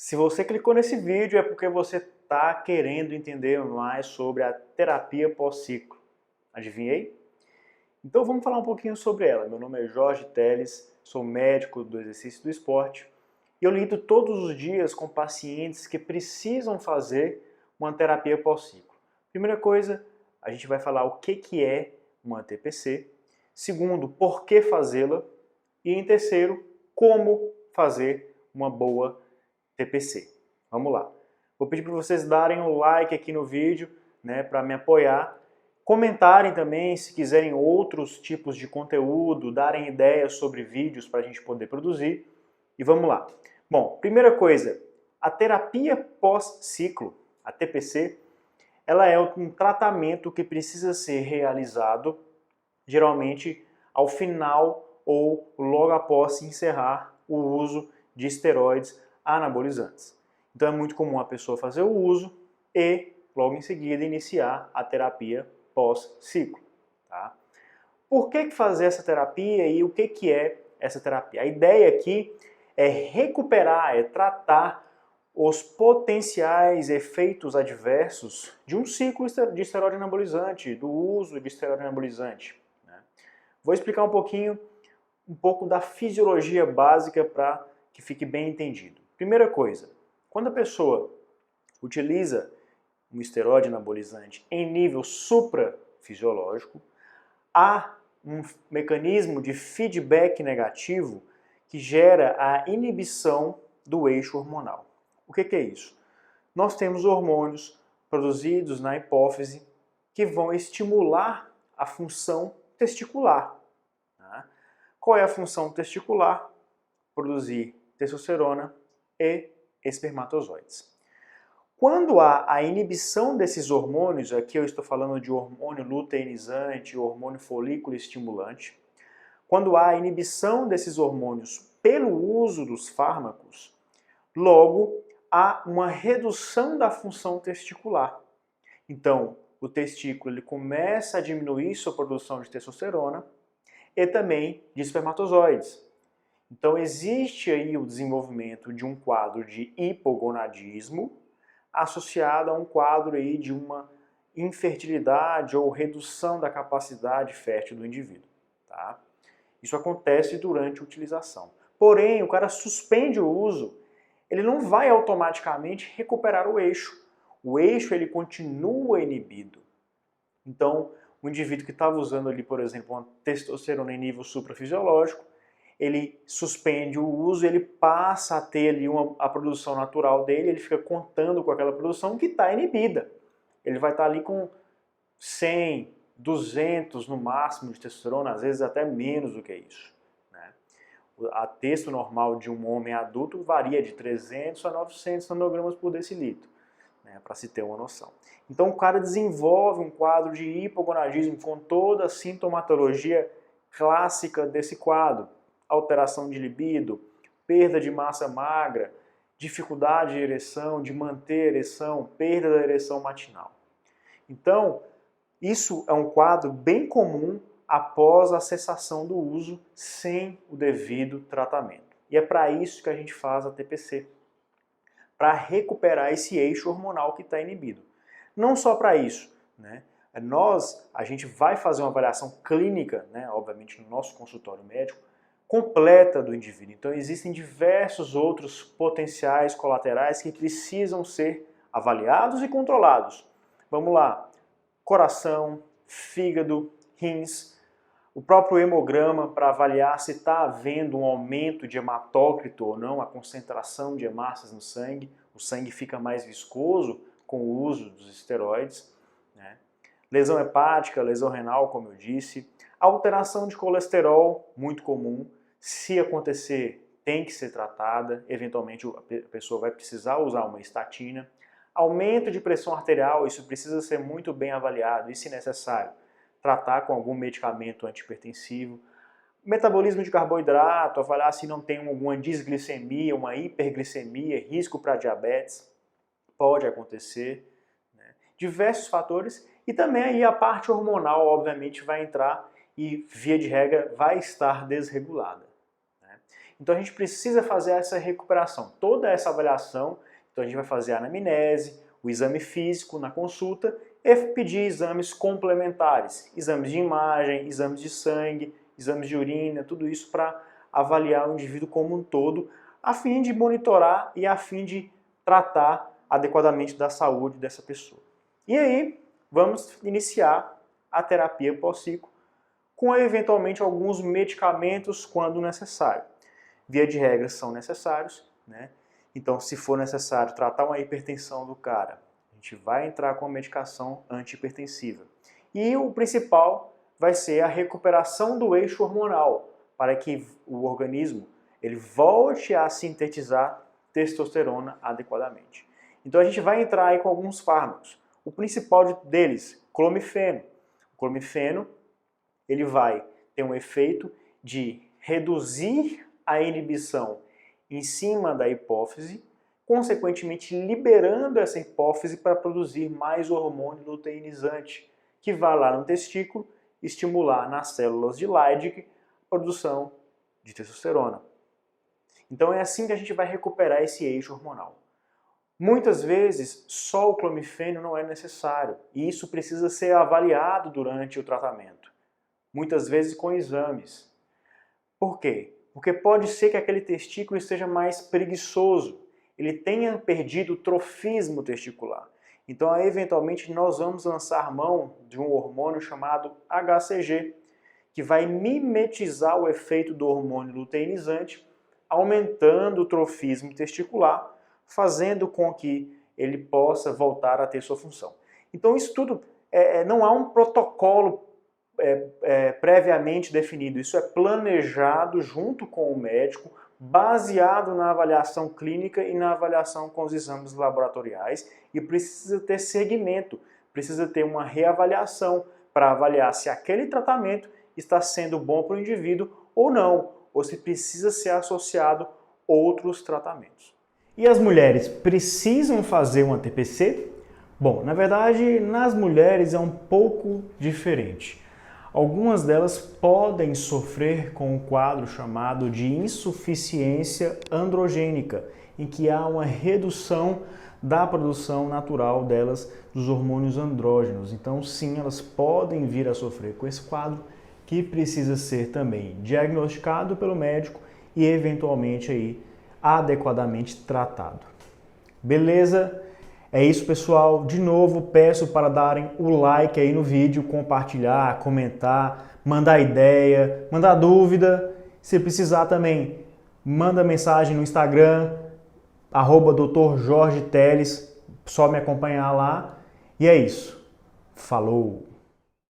Se você clicou nesse vídeo é porque você está querendo entender mais sobre a terapia pós-ciclo. Adivinhei? Então vamos falar um pouquinho sobre ela. Meu nome é Jorge Teles, sou médico do exercício e do esporte e eu lido todos os dias com pacientes que precisam fazer uma terapia pós-ciclo. Primeira coisa, a gente vai falar o que é uma TPC. Segundo, por que fazê-la. E em terceiro, como fazer uma boa TPC. Vamos lá. Vou pedir para vocês darem um like aqui no vídeo, né, para me apoiar. Comentarem também se quiserem outros tipos de conteúdo, darem ideias sobre vídeos para a gente poder produzir. E vamos lá. Bom, primeira coisa, a terapia pós-ciclo, a TPC, ela é um tratamento que precisa ser realizado, geralmente ao final ou logo após se encerrar o uso de esteroides anabolizantes. Então é muito comum a pessoa fazer o uso e logo em seguida iniciar a terapia pós-ciclo. Tá? Por que fazer essa terapia e o que é essa terapia? A ideia aqui é recuperar, é tratar os potenciais efeitos adversos de um ciclo de esteroide anabolizante, do uso de esteroide anabolizante. Né? Vou explicar um pouco da fisiologia básica para que fique bem entendido. Primeira coisa, quando a pessoa utiliza um esteroide anabolizante em nível suprafisiológico, há um mecanismo de feedback negativo que gera a inibição do eixo hormonal. O que é isso? Nós temos hormônios produzidos na hipófise que vão estimular a função testicular. Tá? Qual é a função testicular? Produzir testosterona e espermatozoides. Quando há a inibição desses hormônios, aqui eu estou falando de hormônio luteinizante, hormônio folículo estimulante, quando há a inibição desses hormônios pelo uso dos fármacos, logo há uma redução da função testicular. Então, o testículo ele começa a diminuir sua produção de testosterona e também de espermatozoides. Então existe aí o desenvolvimento de um quadro de hipogonadismo associado a um quadro aí de uma infertilidade ou redução da capacidade fértil do indivíduo. Tá? Isso acontece durante a utilização. Porém, o cara suspende o uso, ele não vai automaticamente recuperar o eixo. O eixo ele continua inibido. Então, o indivíduo que estava usando ali, por exemplo, uma testosterona em nível suprafisiológico, ele suspende o uso, ele passa a ter ali a produção natural dele, ele fica contando com aquela produção que está inibida. Ele vai estar ali com 100, 200 no máximo de testosterona, às vezes até menos do que isso. Né? A testo normal de um homem adulto varia de 300 a 900 nanogramas por decilitro, né, para se ter uma noção. Então o cara desenvolve um quadro de hipogonadismo com toda a sintomatologia clássica desse quadro. Alteração de libido, perda de massa magra, dificuldade de ereção, de manter a ereção, perda da ereção matinal. Então, isso é um quadro bem comum após a cessação do uso sem o devido tratamento. E é para isso que a gente faz a TPC, para recuperar esse eixo hormonal que está inibido. Não só para isso, né? A gente vai fazer uma avaliação clínica, né, obviamente no nosso consultório médico, completa do indivíduo. Então existem diversos outros potenciais colaterais que precisam ser avaliados e controlados. Vamos lá, coração, fígado, rins, o próprio hemograma para avaliar se está havendo um aumento de hematócrito ou não, a concentração de hemácias no sangue, o sangue fica mais viscoso com o uso dos esteroides. Né? Lesão hepática, lesão renal, como eu disse, alteração de colesterol, muito comum. Se acontecer, tem que ser tratada, eventualmente a pessoa vai precisar usar uma estatina. Aumento de pressão arterial, isso precisa ser muito bem avaliado e, se necessário, tratar com algum medicamento antihipertensivo. Metabolismo de carboidrato, avaliar se não tem alguma desglicemia, uma hiperglicemia, risco para diabetes, pode acontecer. Né? Diversos fatores e também aí a parte hormonal, obviamente, vai entrar e, via de regra, vai estar desregulada. Então a gente precisa fazer essa recuperação, toda essa avaliação. Então a gente vai fazer a anamnese, o exame físico na consulta e pedir exames complementares, exames de imagem, exames de sangue, exames de urina, tudo isso para avaliar o indivíduo como um todo, a fim de monitorar e a fim de tratar adequadamente da saúde dessa pessoa. E aí, vamos iniciar a terapia pós-ciclo com eventualmente alguns medicamentos quando necessário. Via de regra são necessários, né? Então, se for necessário tratar uma hipertensão do cara, a gente vai entrar com a medicação antihipertensiva. E o principal vai ser a recuperação do eixo hormonal, para que o organismo ele volte a sintetizar testosterona adequadamente. Então a gente vai entrar aí com alguns fármacos. O principal deles, clomifeno. O clomifeno ele vai ter um efeito de reduzir a inibição em cima da hipófise, consequentemente liberando essa hipófise para produzir mais hormônio luteinizante, que vai lá no testículo estimular nas células de Leydig a produção de testosterona. Então é assim que a gente vai recuperar esse eixo hormonal. Muitas vezes só o clomifeno não é necessário e isso precisa ser avaliado durante o tratamento. Muitas vezes com exames. Por quê? Porque pode ser que aquele testículo esteja mais preguiçoso, ele tenha perdido o trofismo testicular. Então, eventualmente, nós vamos lançar mão de um hormônio chamado HCG, que vai mimetizar o efeito do hormônio luteinizante, aumentando o trofismo testicular, fazendo com que ele possa voltar a ter sua função. Então, isso tudo não há um protocolo previamente definido, isso é planejado junto com o médico, baseado na avaliação clínica e na avaliação com os exames laboratoriais e precisa ter segmento, precisa ter uma reavaliação para avaliar se aquele tratamento está sendo bom para o indivíduo ou não, ou se precisa ser associado outros tratamentos. E as mulheres precisam fazer uma TPC? Bom, na verdade, nas mulheres é um pouco diferente. Algumas delas podem sofrer com um quadro chamado de insuficiência androgênica, em que há uma redução da produção natural delas dos hormônios andrógenos. Então, sim, elas podem vir a sofrer com esse quadro, que precisa ser também diagnosticado pelo médico e, eventualmente, aí, adequadamente tratado. Beleza? É isso, pessoal. De novo, peço para darem o like aí no vídeo, compartilhar, comentar, mandar ideia, mandar dúvida. Se precisar também, manda mensagem no Instagram, @Dr. Jorge Teles, só me acompanhar lá. E é isso. Falou!